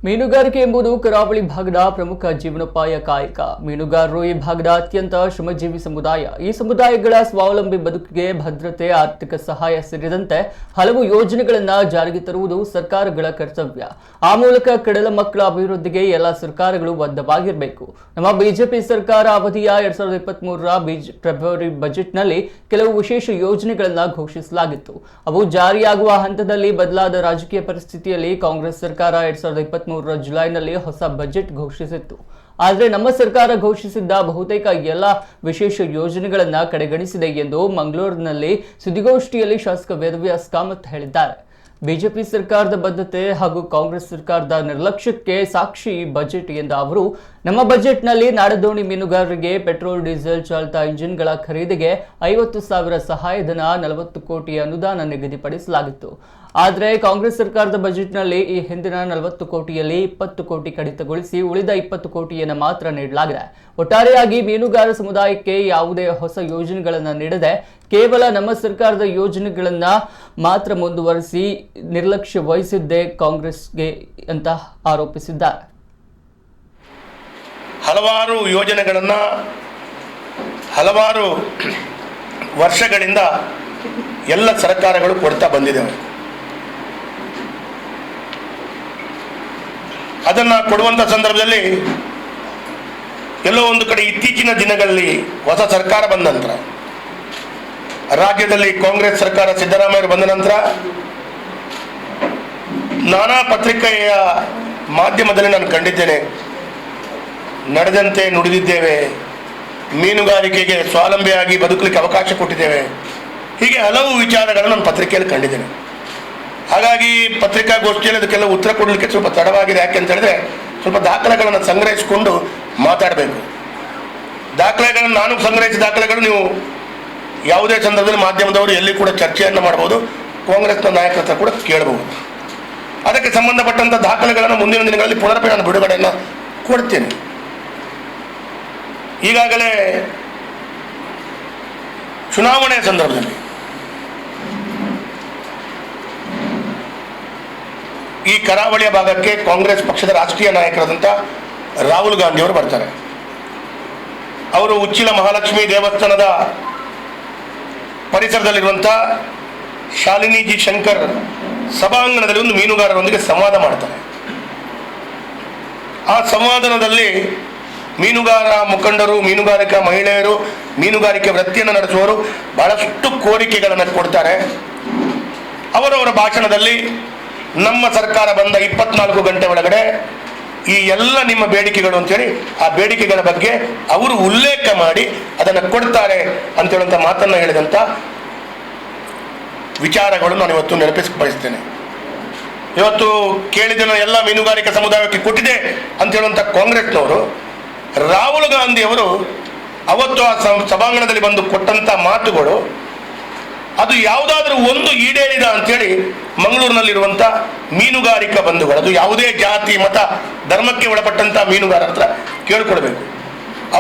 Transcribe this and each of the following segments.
ಮೀನುಗಾರಿಕೆ ಎಂಬುದು ಕರಾವಳಿ ಭಾಗದ ಪ್ರಮುಖ ಜೀವನೋಪಾಯ ಕಾಯಕ. ಮೀನುಗಾರರು ಈ ಭಾಗದ ಅತ್ಯಂತ ಶ್ರಮಜೀವಿ ಸಮುದಾಯ. ಈ ಸಮುದಾಯಗಳ ಸ್ವಾವಲಂಬಿ ಬದುಕಿಗೆ ಭದ್ರತೆ, ಆರ್ಥಿಕ ಸಹಾಯ ಸೇರಿದಂತೆ ಹಲವು ಯೋಜನೆಗಳನ್ನು ಜಾರಿಗೆ ತರುವುದು ಸರ್ಕಾರಗಳ ಕರ್ತವ್ಯ. ಆ ಮೂಲಕ ಕಡಲ ಮಕ್ಕಳ ಅಭಿವೃದ್ಧಿಗೆ ಎಲ್ಲ ಸರ್ಕಾರಗಳು ಬದ್ಧವಾಗಿರಬೇಕು. ನಮ್ಮ ಬಿಜೆಪಿ ಸರ್ಕಾರ ಅವಧಿಯ 2023ರ ಫೆಬ್ರವರಿ ಬಜೆಟ್ನಲ್ಲಿ ಕೆಲವು ವಿಶೇಷ ಯೋಜನೆಗಳನ್ನು ಘೋಷಿಸಲಾಗಿತ್ತು. ಅವು ಜಾರಿಯಾಗುವ ಹಂತದಲ್ಲಿ ಬದಲಾದ ರಾಜಕೀಯ ಪರಿಸ್ಥಿತಿಯಲ್ಲಿ ಕಾಂಗ್ರೆಸ್ ಸರ್ಕಾರ 2023ರ ಜುಲೈನಲ್ಲಿ ಹೊಸ ಬಜೆಟ್ ಘೋಷಿಸಿತ್ತು. ಆದರೆ ನಮ್ಮ ಸರ್ಕಾರ ಘೋಷಿಸಿದ್ದ ಬಹುತೇಕ ಎಲ್ಲ ವಿಶೇಷ ಯೋಜನೆಗಳನ್ನು ಕಡೆಗಣಿಸಿದೆ ಎಂದು ಮಂಗಳೂರಿನಲ್ಲಿ ಸುದ್ದಿಗೋಷ್ಠಿಯಲ್ಲಿ ಶಾಸಕ ವೇದವ್ಯಾಸ್ ಕಾಮತ್ ಹೇಳಿದ್ದಾರೆ. ಬಿಜೆಪಿ ಸರ್ಕಾರದ ಬದ್ಧತೆ ಹಾಗೂ ಕಾಂಗ್ರೆಸ್ ಸರ್ಕಾರದ ನಿರ್ಲಕ್ಷ್ಯಕ್ಕೆ ಸಾಕ್ಷಿ ಬಜೆಟ್ ಎಂದ ಅವರು, ನಮ್ಮ ಬಜೆಟ್ನಲ್ಲಿ ನಾಡದೋಣಿ ಮೀನುಗಾರರಿಗೆ ಪೆಟ್ರೋಲ್ ಡೀಸೆಲ್ ಚಾಲಿತ ಇಂಜಿನ್ಗಳ ಖರೀದಿಗೆ 50,000 ಸಹಾಯಧನ, 40 ಕೋಟಿ ಅನುದಾನ ನಿಗದಿಪಡಿಸಲಾಗಿತ್ತು. ಆದರೆ ಕಾಂಗ್ರೆಸ್ ಸರ್ಕಾರದ ಬಜೆಟ್ನಲ್ಲಿ ಈ ಹಿಂದಿನ 40 ಕೋಟಿಯಲ್ಲಿ 20 ಕೋಟಿ ಕಡಿತಗೊಳಿಸಿ ಉಳಿದ 20 ಕೋಟಿಯನ್ನು ಮಾತ್ರ ನೀಡಲಾಗಿದೆ. ಒಟ್ಟಾರೆಯಾಗಿ ಮೀನುಗಾರ ಸಮುದಾಯಕ್ಕೆ ಯಾವುದೇ ಹೊಸ ಯೋಜನೆಗಳನ್ನು ನೀಡದೆ ಕೇವಲ ನಮ್ಮ ಸರ್ಕಾರದ ಯೋಜನೆಗಳನ್ನು ಮಾತ್ರ ಮುಂದುವರಿಸಿ ನಿರ್ಲಕ್ಷ್ಯ ವಹಿಸಿದ್ದೇ ಕಾಂಗ್ರೆಸ್ಗೆ ಅಂತ ಆರೋಪಿಸಿದ್ದಾರೆ. ಹಲವಾರು ಯೋಜನೆಗಳನ್ನು ಹಲವಾರು ವರ್ಷಗಳಿಂದ ಎಲ್ಲ ಸರ್ಕಾರಗಳು ಕೊಡ್ತಾ ಬಂದಿದ್ದಾವೆ. ಅದನ್ನು ಕೊಡುವಂಥ ಸಂದರ್ಭದಲ್ಲಿ ಎಲ್ಲೋ ಒಂದು ಕಡೆ ಇತ್ತೀಚಿನ ದಿನಗಳಲ್ಲಿ ಹೊಸ ಸರ್ಕಾರ ಬಂದ ನಂತರ, ರಾಜ್ಯದಲ್ಲಿ ಕಾಂಗ್ರೆಸ್ ಸರ್ಕಾರ ಸಿದ್ದರಾಮಯ್ಯ ಬಂದ ನಂತರ ನಾನಾ ಪತ್ರಿಕೆಯ ಮಾಧ್ಯಮದಲ್ಲಿ ನಾನು ಕಂಡಿದ್ದೇನೆ, ನಡೆದಂತೆ ನುಡಿದಿದ್ದೇವೆ, ಮೀನುಗಾರಿಕೆಗೆ ಸ್ವಾವಲಂಬಿಯಾಗಿ ಬದುಕಲಿಕ್ಕೆ ಅವಕಾಶ ಕೊಟ್ಟಿದ್ದೇವೆ, ಹೀಗೆ ಹಲವು ವಿಚಾರಗಳನ್ನು ನಾನು ಪತ್ರಿಕೆಯಲ್ಲಿ ಕಂಡಿದ್ದೇನೆ. ಹಾಗಾಗಿ ಪತ್ರಿಕಾಗೋಷ್ಠಿಯಲ್ಲಿ ಅದಕ್ಕೆಲ್ಲ ಉತ್ತರ ಕೊಡಲಿಕ್ಕೆ ಸ್ವಲ್ಪ ತಡವಾಗಿದೆ. ಯಾಕೆ ಅಂತ ಹೇಳಿದ್ರೆ ಸ್ವಲ್ಪ ದಾಖಲೆಗಳನ್ನು ಸಂಗ್ರಹಿಸಿಕೊಂಡು ಮಾತಾಡಬೇಕು. ದಾಖಲೆಗಳನ್ನು ನಾನು ಸಂಗ್ರಹಿಸಿದ ದಾಖಲೆಗಳು ನೀವು ಯಾವುದೇ ಸಂದರ್ಭದಲ್ಲಿ ಮಾಧ್ಯಮದವರು ಎಲ್ಲಿ ಕೂಡ ಚರ್ಚೆಯನ್ನು ಮಾಡಬಹುದು, ಕಾಂಗ್ರೆಸ್ನ ನಾಯಕರ ಹತ್ರ ಕೂಡ ಕೇಳಬಹುದು. ಅದಕ್ಕೆ ಸಂಬಂಧಪಟ್ಟಂಥ ದಾಖಲೆಗಳನ್ನು ಮುಂದಿನ ದಿನಗಳಲ್ಲಿ ಪುನರಪಿ ನಾನು ಬಿಡುಗಡೆಯನ್ನು ಕೊಡ್ತೇನೆ. ಈಗಾಗಲೇ ಚುನಾವಣೆಯ ಸಂದರ್ಭದಲ್ಲಿ ಈ ಕರಾವಳಿಯ ಭಾಗಕ್ಕೆ ಕಾಂಗ್ರೆಸ್ ಪಕ್ಷದ ರಾಷ್ಟ್ರೀಯ ನಾಯಕರಾದಂಥ ರಾಹುಲ್ ಗಾಂಧಿ ಅವರು ಬರ್ತಾರೆ. ಅವರು ಉಚ್ಚಿಲ ಮಹಾಲಕ್ಷ್ಮಿ ದೇವಸ್ಥಾನದ ಪರಿಸರದಲ್ಲಿರುವಂಥ ಶಾಲಿನಿ ಶಂಕರ್ ಸಭಾಂಗಣದಲ್ಲಿ ಒಂದು ಮೀನುಗಾರರೊಂದಿಗೆ ಸಂವಾದ ಮಾಡ್ತಾರೆ. ಆ ಸಂವಾದದಲ್ಲಿ ಮೀನುಗಾರ ಮುಖಂಡರು, ಮೀನುಗಾರಿಕಾ ಮಹಿಳೆಯರು, ಮೀನುಗಾರಿಕೆ ವೃತ್ತಿಯನ್ನು ನಡೆಸುವವರು ಬಹಳಷ್ಟು ಕೋರಿಕೆಗಳನ್ನು ಕೊಡ್ತಾರೆ. ಅವರವರ ಭಾಷಣದಲ್ಲಿ ನಮ್ಮ ಸರ್ಕಾರ ಬಂದ 24 ಗಂಟೆ ಒಳಗಡೆ ಈ ಎಲ್ಲ ನಿಮ್ಮ ಬೇಡಿಕೆಗಳು ಅಂತೇಳಿ ಆ ಬೇಡಿಕೆಗಳ ಬಗ್ಗೆ ಅವರು ಉಲ್ಲೇಖ ಮಾಡಿ ಅದನ್ನು ಕೊಡ್ತಾರೆ ಅಂತೇಳುವಂಥ ಮಾತನ್ನು ಹೇಳಿದಂಥ ವಿಚಾರಗಳು ನಾನು ಇವತ್ತು ನೆನಪಿಸಿ ಬಯಸ್ತೇನೆ. ಇವತ್ತು ಕೇಳಿದ ಎಲ್ಲ ಮೀನುಗಾರಿಕೆ ಸಮುದಾಯಕ್ಕೆ ಕೊಟ್ಟಿದೆ ಅಂತ ಹೇಳುವಂಥ ಕಾಂಗ್ರೆಸ್ನವರು, ರಾಹುಲ್ ಗಾಂಧಿ ಅವರು ಅವತ್ತು ಆ ಸಭಾಂಗಣದಲ್ಲಿ ಬಂದು ಕೊಟ್ಟಂಥ ಮಾತುಗಳು ಅದು ಯಾವುದಾದ್ರೂ ಒಂದು ಈಡೇರಿದ ಅಂತೇಳಿ ಮಂಗಳೂರಿನಲ್ಲಿರುವಂಥ ಮೀನುಗಾರಿಕಾ ಬಂಧುಗಳು, ಅದು ಯಾವುದೇ ಜಾತಿ ಮತ ಧರ್ಮಕ್ಕೆ ಒಳಪಟ್ಟಂಥ ಮೀನುಗಾರರ ಹತ್ರ ಕೇಳ್ಕೊಳ್ಬೇಕು.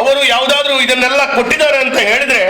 ಅವರು ಯಾವುದಾದ್ರೂ ಇದನ್ನೆಲ್ಲ ಕೊಟ್ಟಿದ್ದಾರೆ ಅಂತ ಹೇಳಿದ್ರೆ